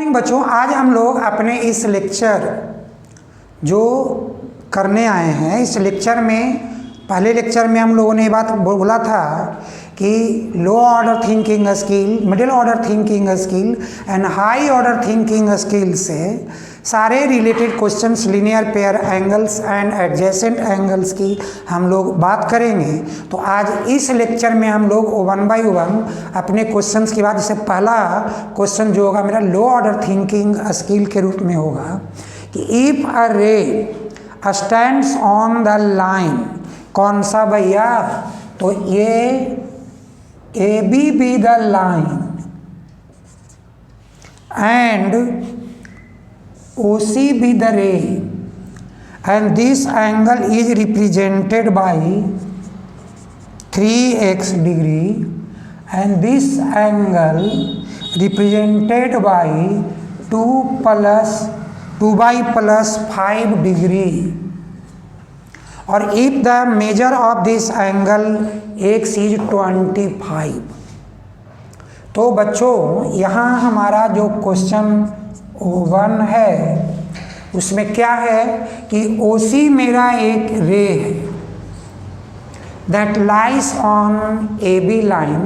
Morning बच्चों, आज हम लोग अपने इस लेक्चर जो करने आए हैं, इस लेक्चर में पहले लेक्चर में हम लोगों ने ये बात बोला था कि low order thinking skill, middle order thinking skill and high order thinking skill से सारे related questions, linear pair angles and adjacent angles की हम लोग बात करेंगे। तो आज इस लेक्चर में हम लोग वन बाय वन अपने क्वेश्चंस की बात, जैसे पहला क्वेश्चन जो होगा मेरा लो ऑर्डर थिंकिंग स्किल के रूप में होगा कि इफ अ रे स्टैंड्स ऑन द लाइन, कौन सा भैया? तो ये A be the line and OC be the ray, and this angle is represented by 3x degree, and this angle represented by 2 by plus 5 degree. और if the measure of this angle x is 25, तो बच्चों यहाँ हमारा जो question O1 है उसमें क्या है कि OC मेरा एक रे है that lies on AB line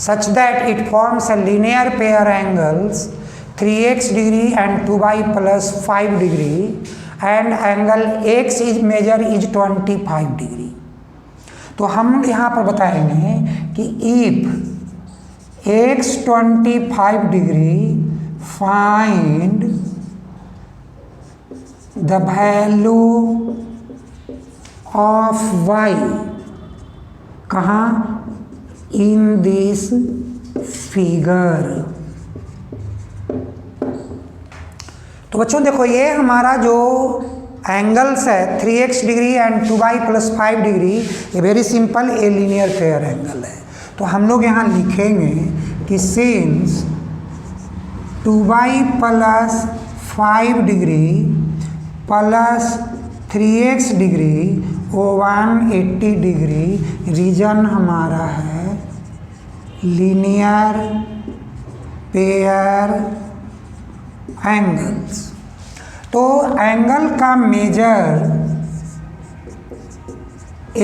such that it forms a linear pair angles 3x degree and 2 by plus 5 degree, and angle x is measure is 25 degree. तो हम यहाँ पर बताएंगे कि if x 25 degree, find the value of y कहाँ? in this figure. तो बच्चों देखो, ये हमारा जो एंगल्स है 3x degree and 2 by plus 5 degree, ये very simple a linear pair angle है। तो हम लोग यहाँ लिखेंगे कि since 2 by plus 5 degree plus 3x degree ओ 180 डिग्री, रीजन हमारा है लीनियर पेयर एंगल्स। तो एंगल का मेजर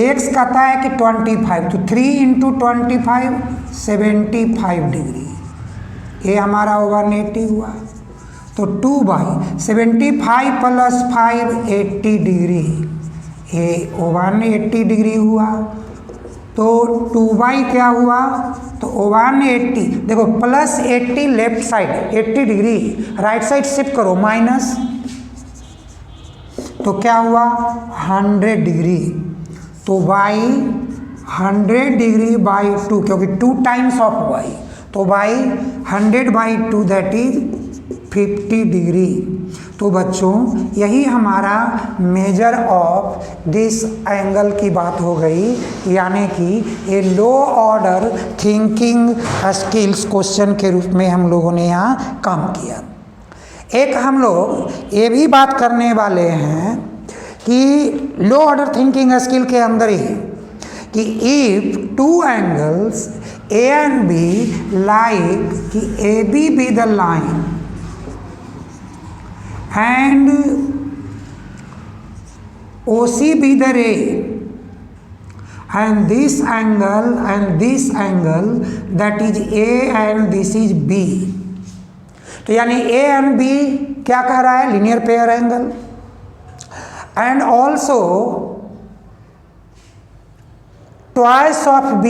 x कहता है कि 25, तो 3 इंटू 25 75 डिग्री, ये हमारा 180 हुआ। तो 2 बाई 75 प्लस 5 80 डिग्री, ये 180 डिग्री हुआ। तो 2 बाई क्या हुआ? तो 180, देखो plus 80 left side 80 degree, right side shift करो माइनस, तो क्या हुआ? 100 डिग्री। तो बाई 100 डिग्री बाई 2, क्योंकि 2 टाइम्स ऑफ वाई, तो by 100 by 2 that is 50 degree. तो बच्चों यही हमारा मेजर ऑफ दिस एंगल की बात हो गई, यानी कि ये लो ऑर्डर थिंकिंग स्किल्स क्वेश्चन के रूप में हम लोगों ने यहाँ काम किया। एक हम लोग ये भी बात करने वाले हैं कि लो ऑर्डर थिंकिंग स्किल के अंदर ही कि if two angles A and B like कि AB be the line and OC be the ray, and this angle that is A and this is B. तो यानी A and B क्या कह रहा है? Linear pair angle. And also twice of B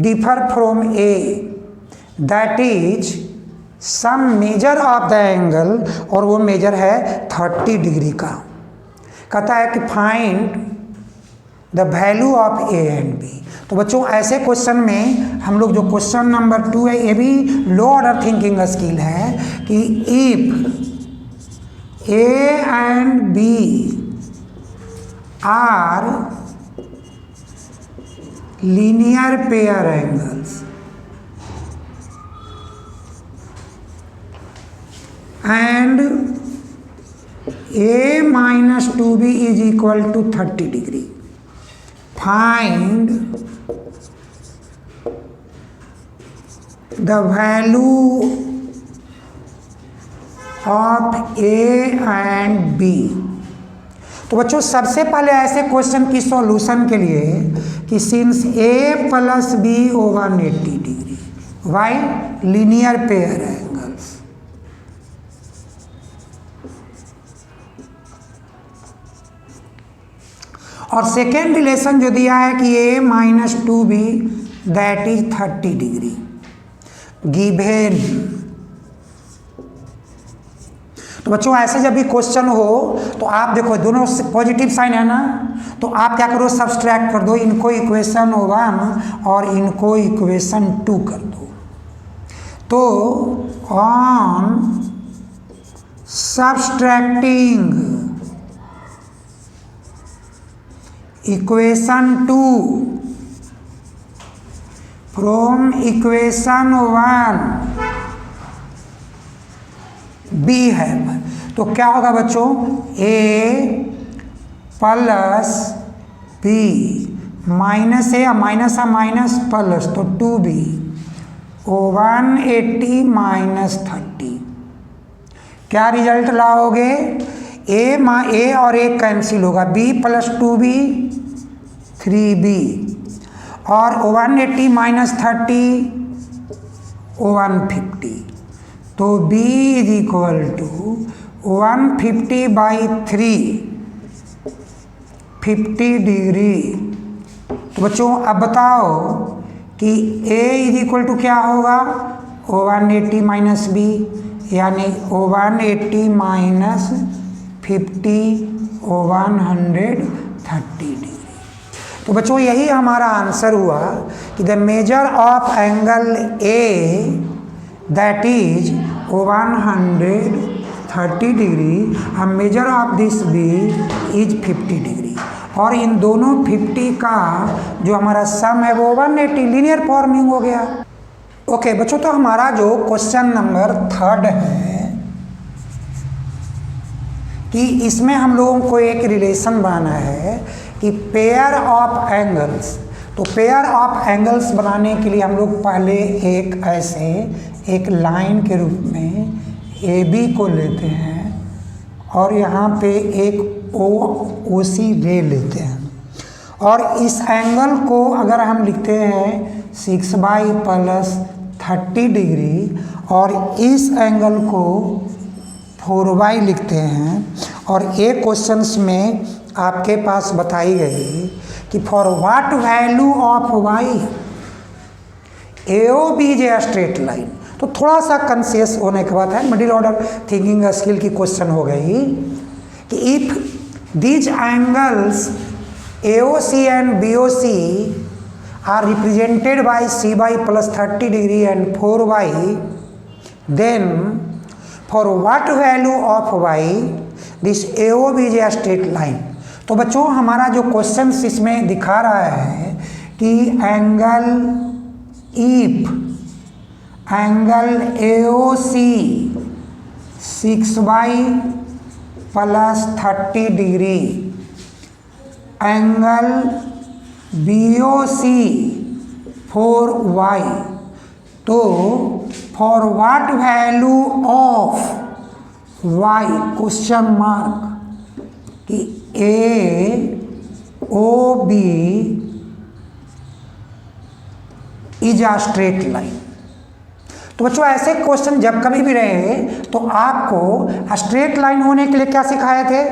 differ from A, that is some measure of the angle, और वो major है 30 degree का। कहता है कि find the value of A and B। तो बच्चों ऐसे क्वेश्चन में हम लोग जो क्वेश्चन नंबर 2 है, ये भी लो ऑर्डर थिंकिंग स्किल है कि if A and B are linear pair angles and A minus 2B is equal to 30 degree, find the value of A and B. तो बच्चों सबसे पहले ऐसे क्वेश्चन की सॉल्यूशन के लिए कि since a plus b over 180 degree, why linear pair angles. और सेकेंड रिलेशन जो दिया है कि a minus 2b that is 30 degree given. तो बच्चों ऐसे जब भी क्वेश्चन हो तो आप देखो दोनों पॉजिटिव साइन है ना, तो आप क्या करो सब्सट्रैक्ट कर दो, इनको इक्वेशन 1 और इनको इक्वेशन 2 कर दो। तो on subtracting equation 2 from equation 1 B है, तो क्या होगा बच्चों A plus B minus A minus plus तो 2b 180 माइनस 30। क्या रिजल्ट लाओगे, ए और ए कैंसिल होगा, b प्लस 2b 3b और 180 माइनस 30 150। तो b is equal to 150 by 3 50 degree. तो बच्चों अब बताओ कि a इज इक्वल टू क्या होगा 180 माइनस b यानी 180 माइनस 50 130 डिग्री। तो बच्चों यही हमारा आंसर हुआ कि the measure of angle A that is 130 degree and measure of this B is 50 degree. और इन दोनों 50 का जो हमारा सम है वो 180 लीनियर फॉर्मिंग हो गया। ओके बच्चों, तो हमारा जो क्वेश्चन नंबर 3 है कि इसमें हम लोगों को एक रिलेशन बनाना है कि पेयर ऑफ एंगल्स। तो पेयर ऑफ एंगल्स बनाने के लिए हम लोग पहले एक ऐसे एक लाइन के रूप में ए बी को लेते हैं और यहाँ पे एक ओ सी रे लेते हैं और इस एंगल को अगर हम लिखते हैं 6y प्लस 30 डिग्री और इस एंगल को 4y लिखते हैं। और एक क्वेश्चंस में आपके पास बताई गई कि for what value of y AOB is a straight line. तो थोड़ा सा कंसियस होने के बाद है मिडिल ऑर्डर थिंकिंग स्किल की क्वेश्चन हो गई कि if these angles AOC and BOC are represented by CY plus 30 degree and 4y, then for what value of y this AOB is a straight line. तो बच्चों हमारा जो question इसमें दिखा रहा है कि angle AOC 6y plus 30 degree, angle BOC 4y। तो for what value of y question mark कि AOB is a straight line. तो बच्चों ऐसे क्वेश्चन जब कभी भी रहे तो आपको स्ट्रेट लाइन होने के लिए क्या सिखाए थे,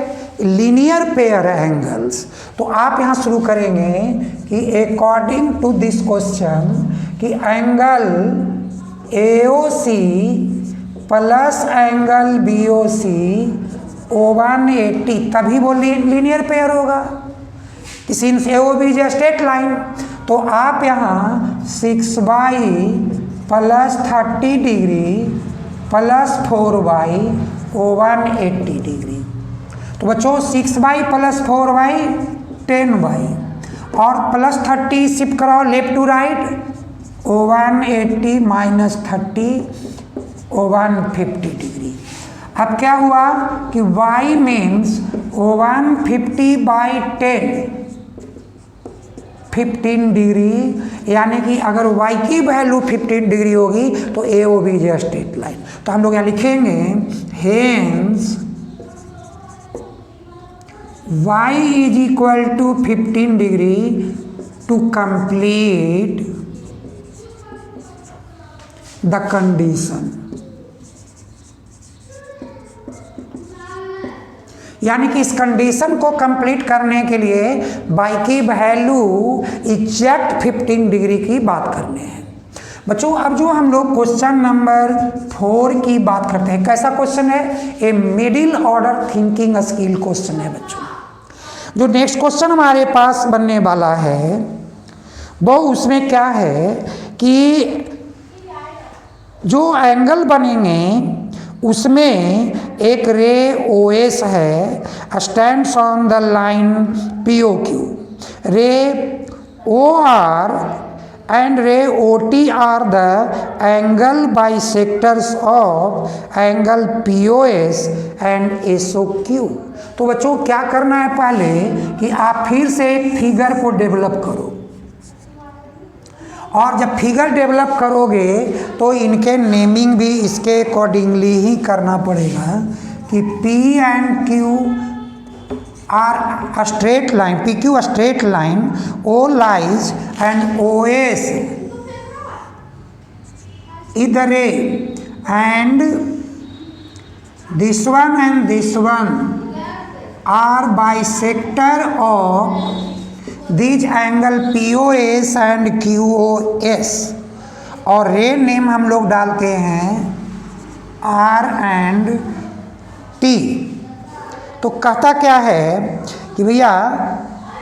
लीनियर पेयर एंगल्स। तो आप यहाँ शुरू करेंगे कि अकॉर्डिंग टू दिस क्वेश्चन कि angle AOC plus angle BOC 180 तभी वो लीनियर पेयर होगा कि since AOB is a straight line. तो आप यहाँ 6y plus 30 degree plus 4y 180 degree. तो बच्चों 6y प्लस 4y 10y और प्लस 30 शिफ्ट कराओ left to right 180 minus 30 150 degree. अब क्या हुआ कि y मीन्स 150 बाई 10 15 डिग्री, यानी कि अगर y की वैल्यू 15 डिग्री होगी तो AOB is a straight line. तो हम लोग यहाँ लिखेंगे hence y is equal to 15 degree to complete the condition। यानी कि इस कंडीशन को कंप्लीट करने के लिए y की वैल्यू एग्जैक्ट 15 डिग्री की बात करने हैं। बच्चों अब जो हम लोग क्वेश्चन नंबर 4 की बात करते हैं, कैसा क्वेश्चन है? A middle order thinking skill question है बच्चों। जो नेक्स्ट क्वेश्चन हमारे पास बनने वाला है वो उसमें क्या है कि जो एंगल बनेंगे उसमें एक रे OS है, stands on the line POQ, रे OR and ray OT are the angle bisectors of angle POS and SOQ। तो बच्चों क्या करना है पहले कि आप फिर से एक फिगर को डेवलप करो, और जब फिगर डेवलप करोगे तो इनके नेमिंग भी इसके अकॉर्डिंगली ही करना पड़ेगा कि P and Q are a straight line, PQ a straight line, O lies and OS is the ray, and this one and this one are bisector of these angle POS and QOS, और रे name हम लोग डालते हैं R and T। तो कहता क्या है कि भैया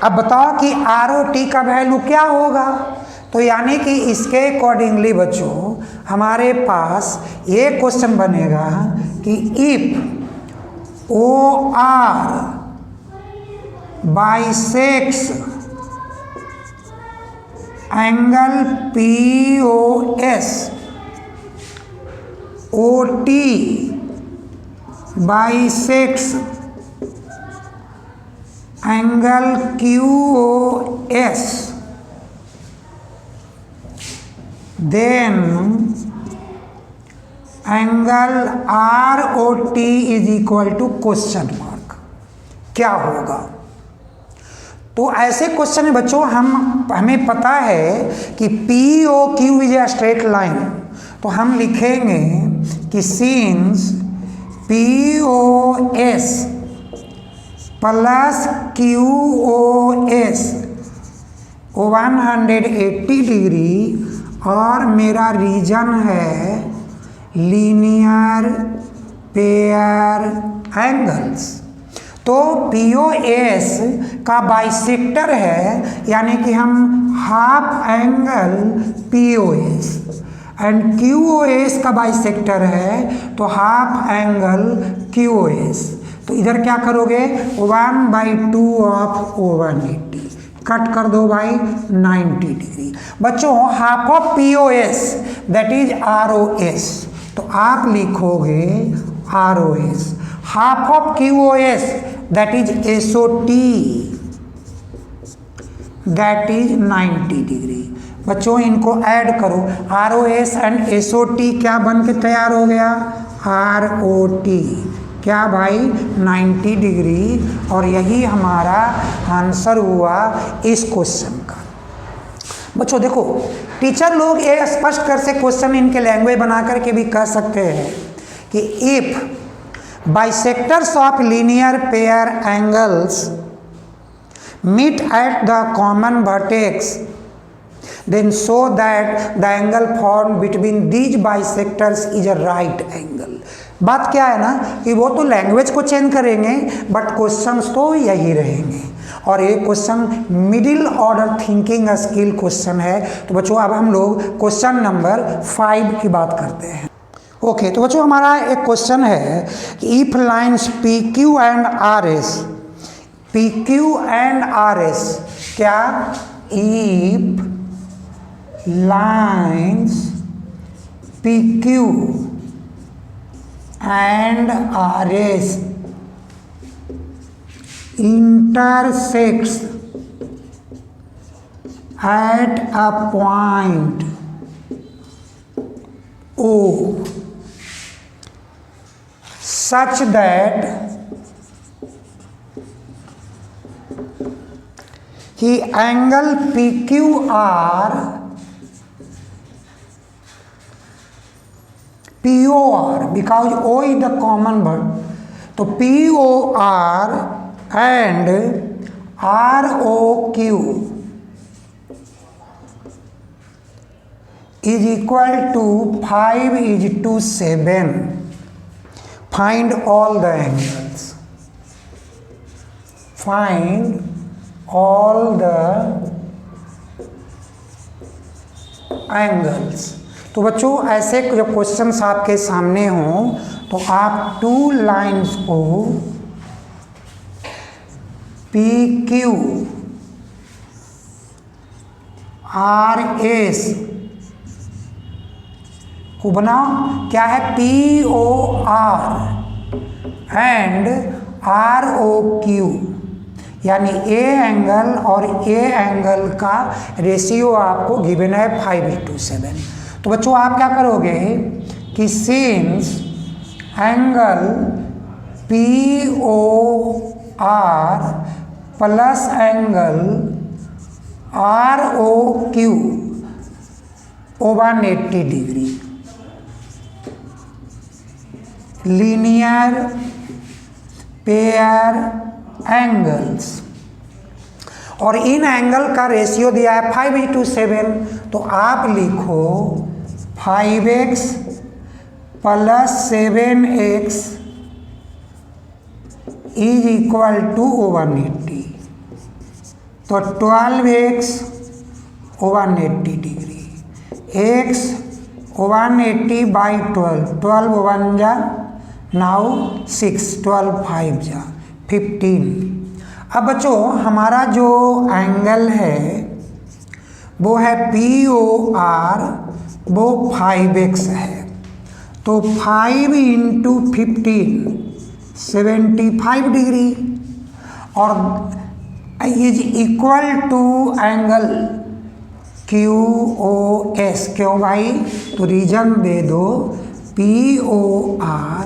अब बताओ कि ROT का वैल्यू क्या होगा। तो यानी कि इसके अकॉर्डिंगली बच्चों हमारे पास ये क्वेश्चन बनेगा कि if OR bisects angle POS, OT bisects angle QOS, then angle ROT is equal to question mark. क्या होगा? तो ऐसे क्वेश्चन है बच्चों हमें पता है कि POQ is a straight line, तो हम लिखेंगे कि since POS plus QOS 180 degree और मेरा रीजन है लीनियर पेयर एंगल्स। तो POS का बाइसेक्टर है, यानी कि हम half angle POS, and QOS का बाइसेक्टर है तो हाफ एंगल QOS। तो इधर क्या करोगे 1/2 ऑफ 180, कट कर दो भाई 90 डिग्री। बच्चों half of POS that is ROS, तो आप लिखोगे ROS। Half of QOS that is SOT, that is 90 degree. बच्चों इनको ऐड करो, ROS एंड SOT क्या बन के तैयार हो गया? ROT। क्या भाई? 90 डिग्री। और यही हमारा आंसर हुआ इस क्वेश्चन का। बच्चों देखो टीचर लोग ये स्पष्ट कर से क्वेश्चन इनके लैंग्वेज बना करके भी कह सकते हैं कि if bisectors of linear pair angles meet at the common vertex, then show that the angle formed between these bisectors is a right angle। बात क्या है ना कि वो तो लैंग्वेज को चेंज करेंगे बट क्वेश्चंस तो यही रहेंगे, और ये question middle order thinking skill question है। तो बच्चों अब हम लोग क्वेश्चन नंबर 5 की बात करते हैं। ओके तो बच्चों हमारा एक क्वेश्चन है कि if lines PQ and RS, PQ and RS क्या? If lines PQ and RS intersects at a point O, such that कि angle PQR POR, because O is the common word, तो POR and ROQ is equal to 5:7. Find all the angles. Find all the angles. तो बच्चों ऐसे जो questions आपके सामने हों तो आप टू लाइंस को PQ RS को बनाओ। क्या है? POR एंड ROQ, यानी ए एंगल और ए एंगल का रेशियो आपको गिवन है 5:7। तो बच्चों आप क्या करोगे कि since angle POR plus angle ROQ 180 degree linear pair angles, और इन एंगल का रेशियो दिया है 5:7। तो आप लिखो 5x plus 7x is equal to 180। तो 12x 180 डिग्री, x 180/12, 12 1 जा नाउ 6, 12 5 जा 15। अब बच्चों हमारा जो एंगल है वो है POR, वो 5x है। तो 5 × 15 75 डिग्री, और is equal to angle QOS। क्यों भाई? तो रीजन दे दो, POR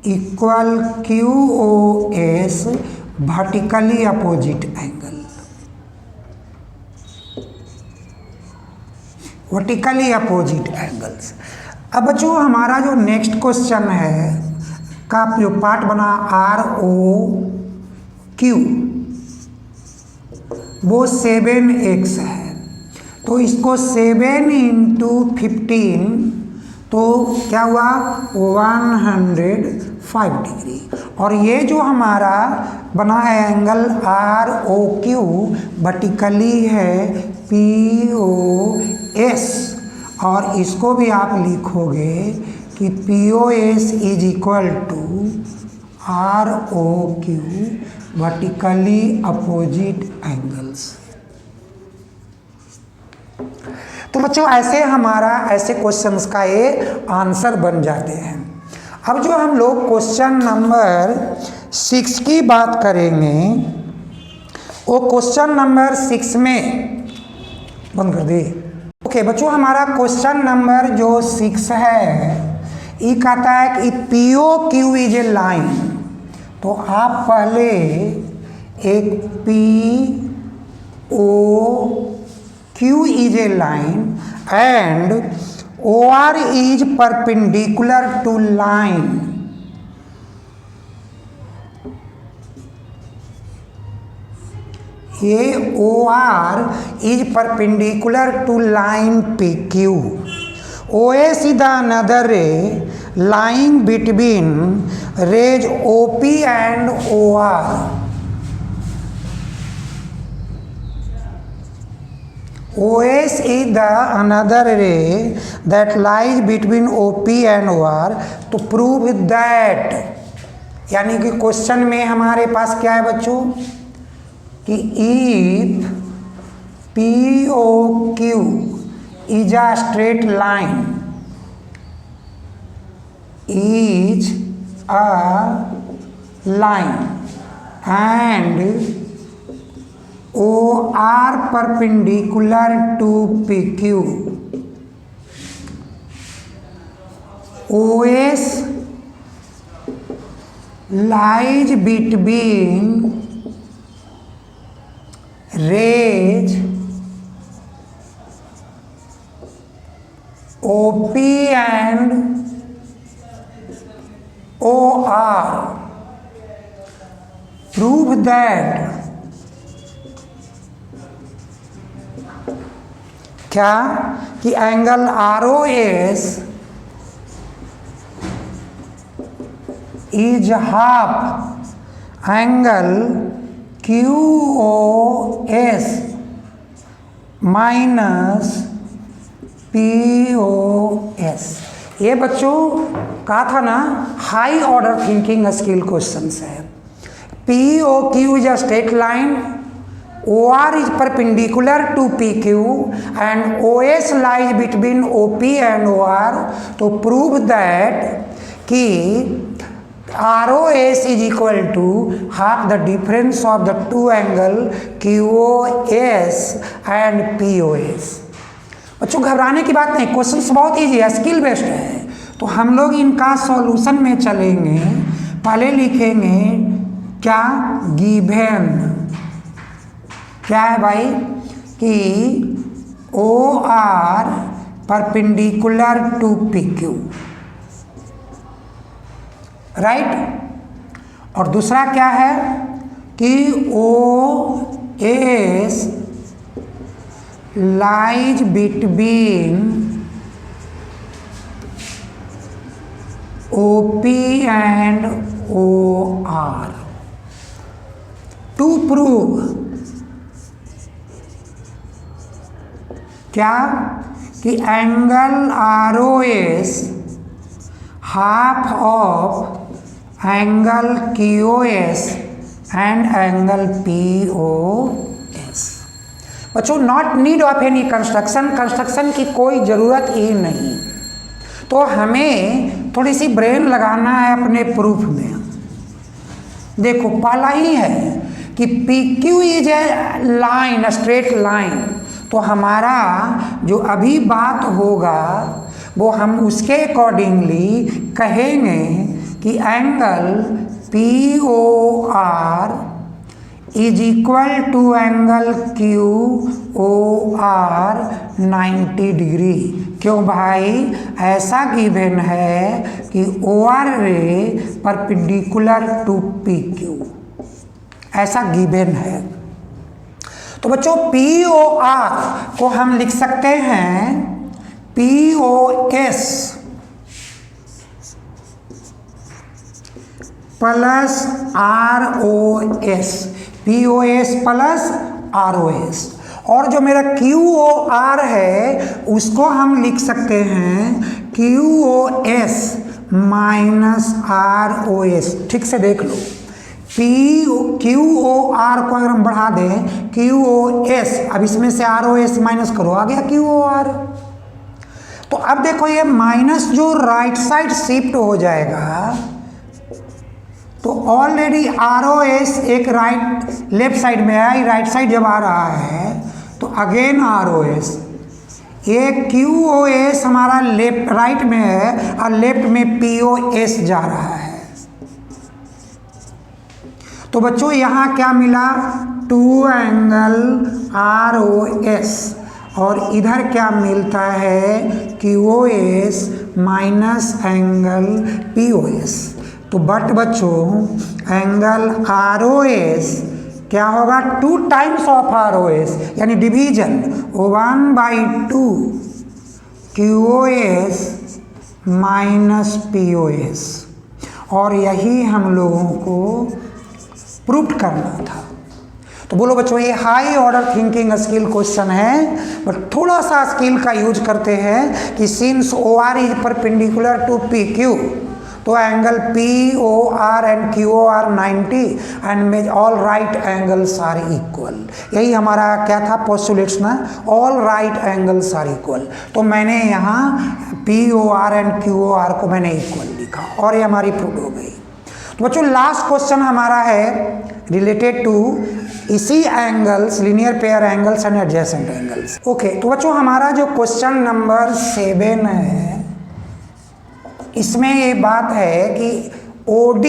equal QOS vertically opposite angle, vertically opposite angles. अब बच्चों हमारा जो नेक्स्ट क्वेश्चन है का जो पार्ट बना ROQ, वो 7x है। तो इसको 7 × 15 तो क्या हुआ 105 डिग्री, और ये जो हमारा बना है एंगल ROQ वर्टिकली है POS, और इसको भी आप लिखोगे कि POS is equal to ROQ vertically opposite angles. तो बच्चों ऐसे हमारा ऐसे क्वेश्चंस का ये आंसर बन जाते हैं। अब जो हम लोग क्वेश्चन नंबर 6 की बात करेंगे, वो क्वेश्चन नंबर 6 में बंद कर दी। ओके बच्चों हमारा क्वेश्चन नंबर जो 6 है ये कहता है कि POQ इज ए लाइन। तो आप पहले एक POQ is a line and OR is perpendicular to line. ये OR is perpendicular to line PQ. OS is the another ray lying between rays OP and OR. OS is the another ray that lies between OP and OR. तो prove that, यानी कि question में हमारे पास क्या है बच्चों कि if POQ is a straight line, is a line and OR perpendicular to PQ, OS lies between rays OP and OR. Prove that क्या कि angle ROS is half angle QOS minus POS। ये बच्चों कहा था ना, high order thinking skill questions है। POQ is a straight line, OR is perpendicular to PQ and OS lies between OP and OR। तो prove that कि ROS is equal to half the difference of the two angle QOS and POS। बच्चों घबराने की बात नहीं, questions बहुत easy है, skill based है। तो हम लोग इनका सॉल्यूशन में चलेंगे। पहले लिखेंगे क्या, गिवन क्या है भाई कि OR perpendicular to PQ, right. और दूसरा क्या है कि OS lies between OP and OR। To prove क्या कि angle ROS half of angle QOS and angle POS। बच्चों not need of any construction की कोई ज़रूरत ही नहीं। तो हमें थोड़ी सी ब्रेन लगाना है अपने प्रूफ में। देखो पहला ही है कि PQ is a line, straight line. तो हमारा जो अभी बात होगा वो हम उसके अकॉर्डिंगली कहेंगे कि angle POR is equal to angle QOR 90 degree. क्यों भाई, ऐसा गिवन है कि OR ray perpendicular to PQ, ऐसा गिवन है। तो बच्चों POR को हम लिख सकते हैं POS plus ROS, POS plus ROS। और जो मेरा QOR है उसको हम लिख सकते हैं QOS माइनस ROS। ठीक से देख लो, QOR को अगर हम बढ़ा दें QOS, अब इसमें से ROS माइनस करो, आ गया QOR। तो अब देखो ये माइनस जो राइट साइड शिफ्ट हो जाएगा, तो ऑलरेडी ROS एक राइट लेफ्ट साइड में है, राइट साइड जब आ रहा है तो अगेन ROS। ये QOS हमारा लेफ्ट राइट में है और लेफ्ट में POS जा रहा है। तो बच्चों यहाँ क्या मिला, 2 एंगल ROS और इधर क्या मिलता है QOS माइनस एंगल POS। तो बट बच्चों एंगल ROS क्या होगा, 2 टाइम्स ऑफ ROS यानी डिवीजन 1/2 QOS माइनस POS। और यही हम लोगों को प्रूफ करना था। तो बोलो बच्चों ये high order thinking skill question है, बट थोड़ा सा स्किल का यूज करते हैं कि since OR is perpendicular to PQ, तो angle POR and QOR 90 and में all right angles are equal. यही हमारा क्या था पोस्टुलेट्स ना, all right angles are equal. तो मैंने यहाँ POR एंड QOR को मैंने इक्वल लिखा और ये हमारी प्रूफ हो गई। तो बच्चों लास्ट क्वेश्चन हमारा है रिलेटेड टू इसी angles, linear pair angles and adjacent angles. Okay, तो बच्चों हमारा जो क्वेश्चन नंबर 7 है, इसमें ये बात है कि OD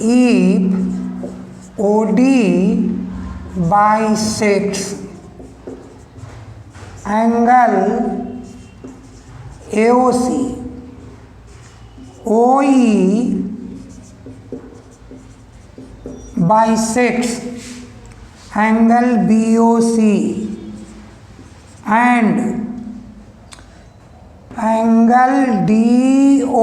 if OD bisects angle AOC, OE bisects angle BOC and angle DOE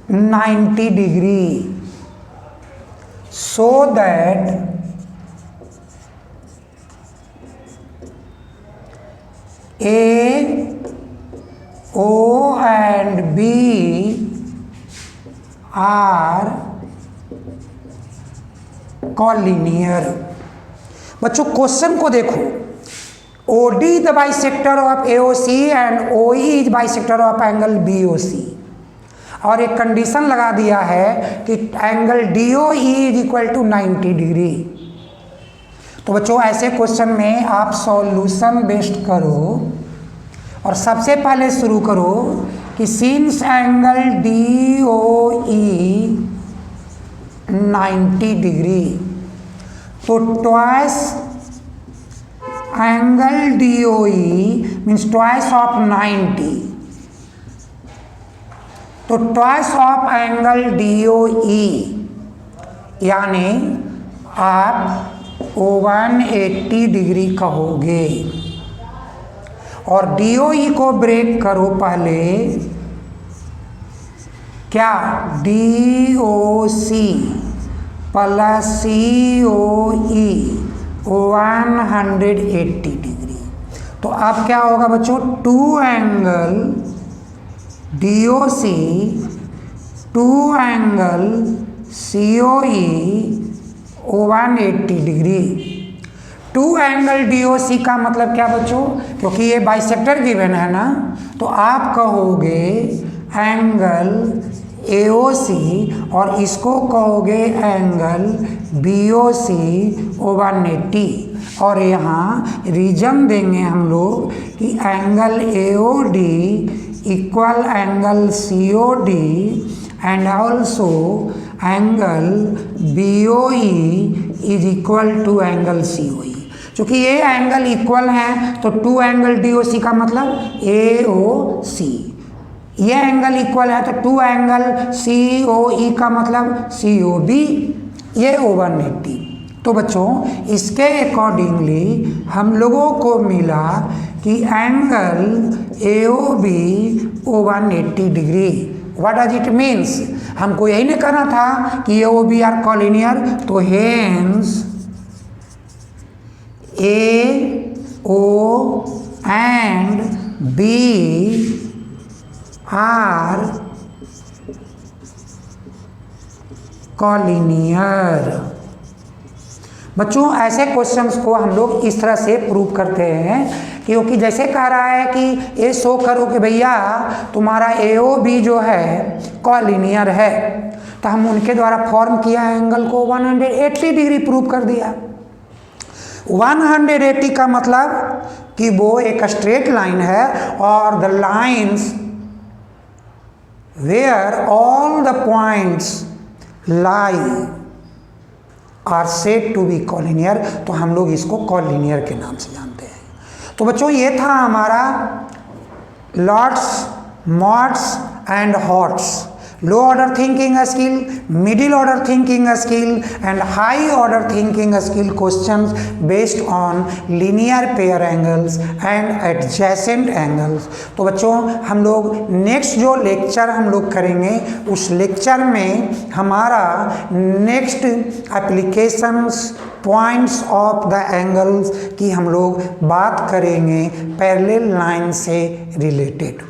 90 degree, so that A, O and B are collinear। बच्चों क्वेश्चन को देखो, OD is the bisector of AOC and OE is bisector of angle BOC, और एक condition लगा दिया है कि angle DOE is equal to 90 degree. तो बच्चों ऐसे क्वेश्चन में आप सॉल्यूशन बेस्ड करो और सबसे पहले शुरू करो कि सिंस एंगल DOE 90 डिग्री, तो twice angle DOE means twice of 90, तो ट्वाइस ऑफ एंगल DOE यानी आप 180 डिग्री कहोगे, और DOE को ब्रेक करो पहले, क्या DOC प्लस COE 180 डिग्री। तो अब क्या होगा बच्चों, 2 angle DOC 2 angle COE 180 degree. 2 angle DOC का मतलब क्या बच्चों, क्योंकि ये बाइसेक्टर गिवन है ना, तो आप कहोगे एंगल AOC और इसको कहोगे एंगल BOC 180, और यहाँ रीजन देंगे हम लोग कि angle AOD equal angle COD and also angle BOE is equal to angle COE। चूँकि ये एंगल इक्वल हैं तो 2 एंगल DOC का मतलब AOC, ये एंगल इक्वल है तो 2 एंगल COE का मतलब COB, ये 180। तो बच्चों इसके अकॉर्डिंगली हम लोगों को मिला कि angle AOB 180 degree. What does it means, हमको यही नहीं कहना था कि AOB आर कॉलिनियर, तो hence AO and B are collinear. बच्चों ऐसे क्वेश्चंस को हम लोग इस तरह से प्रूव करते हैं, क्योंकि जैसे कह रहा है कि ये शो करो कि भैया तुम्हारा AOB जो है कॉलिनियर है, तो हम उनके द्वारा फॉर्म किया एंगल को 180 डिग्री प्रूव कर दिया। 180 का मतलब कि वो एक स्ट्रेट लाइन है, और the lines where all the points lie are said to be collinear, तो हम लोग इसको कॉलिनियर के नाम से जानते हैं। तो बच्चों ये था हमारा lots, mods and hots, low order thinking skill, middle order thinking skill and high order thinking skill questions based on linear pair angles and adjacent angles. तो बच्चों हम लोग नेक्स्ट जो लेक्चर हम लोग करेंगे, उस लेक्चर में हमारा next applications points of the angles की हम लोग बात करेंगे पैरेलल लाइन से रिलेटेड।